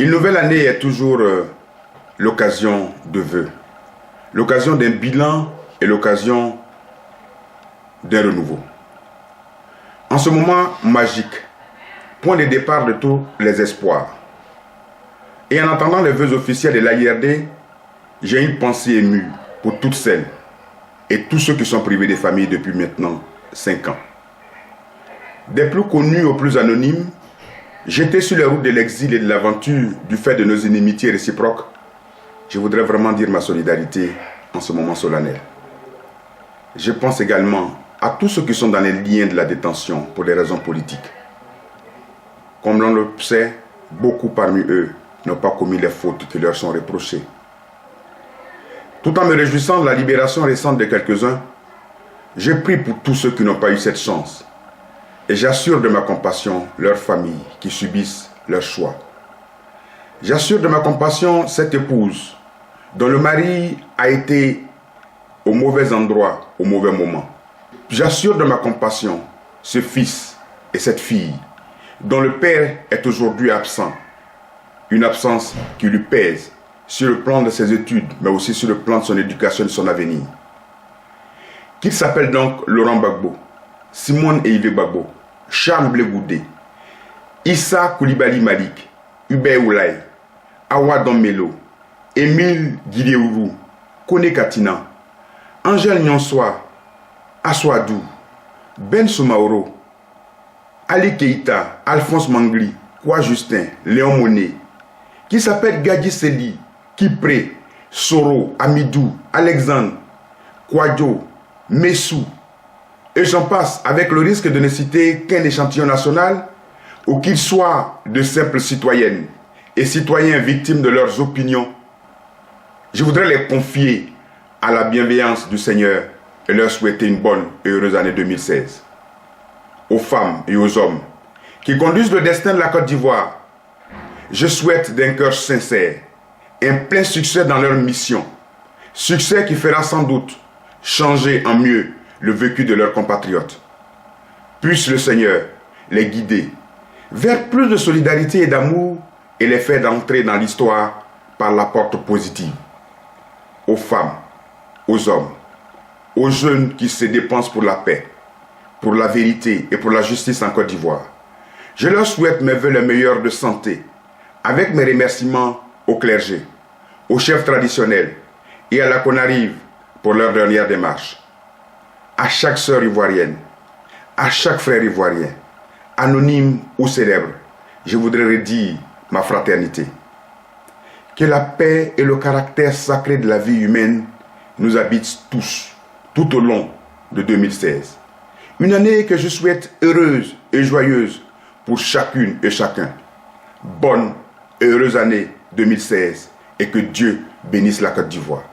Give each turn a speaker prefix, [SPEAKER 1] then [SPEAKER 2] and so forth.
[SPEAKER 1] Une nouvelle année est toujours l'occasion de vœux, l'occasion d'un bilan et l'occasion d'un renouveau. En ce moment magique, point de départ de tous les espoirs. Et en attendant les vœux officiels de l'AIRD, j'ai une pensée émue pour toutes celles et tous ceux qui sont privés des familles depuis maintenant 5 ans. Des plus connus aux plus anonymes, j'étais sur les routes de l'exil et de l'aventure du fait de nos inimitiés réciproques. Je voudrais vraiment dire ma solidarité en ce moment solennel. Je pense également à tous ceux qui sont dans les liens de la détention pour des raisons politiques. Comme l'on le sait, beaucoup parmi eux n'ont pas commis les fautes qui leur sont reprochées. Tout en me réjouissant de la libération récente de quelques-uns, je prie pour tous ceux qui n'ont pas eu cette chance. Et j'assure de ma compassion leurs familles qui subissent leur choix. J'assure de ma compassion cette épouse dont le mari a été au mauvais endroit, au mauvais moment. J'assure de ma compassion ce fils et cette fille dont le père est aujourd'hui absent. Une absence qui lui pèse sur le plan de ses études, mais aussi sur le plan de son éducation et de son avenir. Qu'il s'appelle donc Laurent Gbagbo, Simone et Yves Gbagbo, Charles Blé Goudé, Issa Koulibaly Malik, Hubert Oulay, Awa Dommelo, Émile Guideourou, Kone Katina, Angèle Nyonsoi, Aswadou, Ben Soumaoro, Ali Keïta, Alphonse Mangli, Kwa Justin, Léon Monet, qui s'appelle Gadji Seli, Kipré, Soro, Amidou, Alexandre, Kwadjo, Messou, et j'en passe, avec le risque de ne citer qu'un échantillon national, ou qu'ils soient de simples citoyennes et citoyens victimes de leurs opinions. Je voudrais les confier à la bienveillance du Seigneur et leur souhaiter une bonne et heureuse année 2016. Aux femmes et aux hommes qui conduisent le destin de la Côte d'Ivoire, je souhaite d'un cœur sincère un plein succès dans leur mission, succès qui fera sans doute changer en mieux le vécu de leurs compatriotes. Puisse le Seigneur les guider vers plus de solidarité et d'amour et les faire d'entrer dans l'histoire par la porte positive. Aux femmes, aux hommes, aux jeunes qui se dépensent pour la paix, pour la vérité et pour la justice en Côte d'Ivoire, je leur souhaite mes vœux les meilleurs de santé, avec mes remerciements au clergé, aux chefs traditionnels et à la CONARIV pour leur dernière démarche. À chaque sœur ivoirienne, à chaque frère ivoirien, anonyme ou célèbre, je voudrais redire ma fraternité. Que la paix et le caractère sacré de la vie humaine nous habitent tous, tout au long de 2016. Une année que je souhaite heureuse et joyeuse pour chacune et chacun. Bonne et heureuse année 2016 et que Dieu bénisse la Côte d'Ivoire.